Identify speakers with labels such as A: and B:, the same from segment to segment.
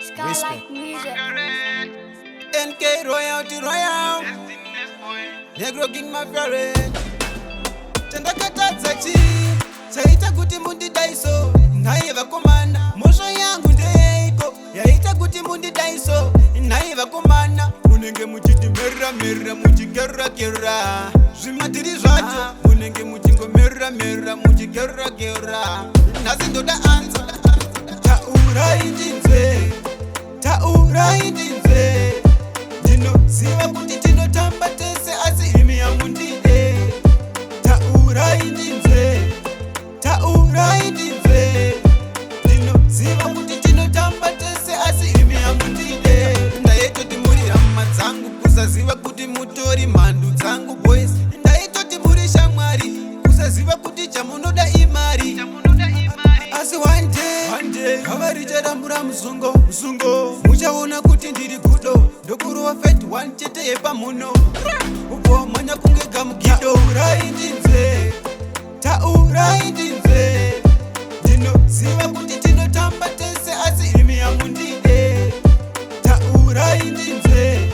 A: Skylark music.
B: NK royalty royal. Negro king my favorite. Tandakatadza chaita kuti mundidaiso naiva komana mhosva yangu ndeiko yaita kuti mundidaiso naiva komana munenge muchitimerera muchigeragera zvimadhiri zvacho munenge muchingomerera muchigeragera nhasi ndoda anza taurai ndinzwe ndinoziva kuti tinotamba tese asi imi yamundide taurai ndinzwe ndinoziva kuti tinotamba tese asi imi yamundide ndaitoti muri hama dzangu kusaziva kuti mutori mhandu dzangu boys ndaitoti muri shamwari kusaziva kuti chamunoda imari asi one day gava richadambura muzungo muchaona kuti ndiri kudo ndokurova fet one chete yepamuno upo manya kunge gamugido taurai ndinzwe ndinoziva kuti tinotamba tese asi imi yamundide taurai ndinzwe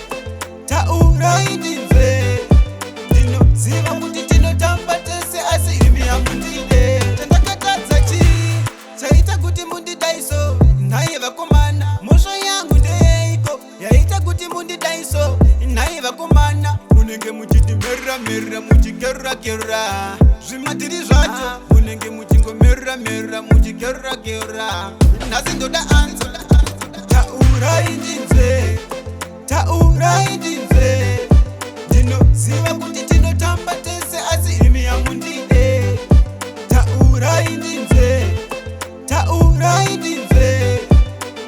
B: ndinoziva kuti tinotamba tese asi imi yamundide tandakatadza chaita kuti mundidaiso naiva komana mhosva yangu ndeiko yaita kuti mundidaiso naiva komana munenge muchitimerera muchigeragera zvimadhiri zvacho munenge muchingomerera muchigeragera nhasi ndoda anza taurai ndinzwe ndinoziva kuti tinotamba tese asi imi yamundide taurai ndinzwe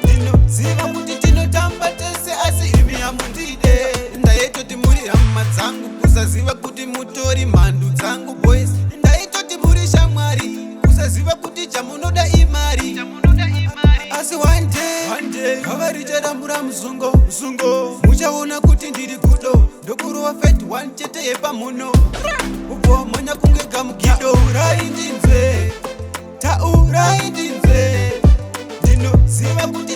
B: ndinoziva kuti tinotamba tese asi imi yamundide ndaitoti muri hama dzangu kusaziva kuti mutori mhandu dzangu boys ndaitoti muri shamwari kusaziva kuti chamunoda imari asi one day gava richadambura muzungo muchaona kuti ndiri kudo ndokurova fet one chete yepamuno upo manya kunge gamugido taurai ndinzwe ndinoziva kuti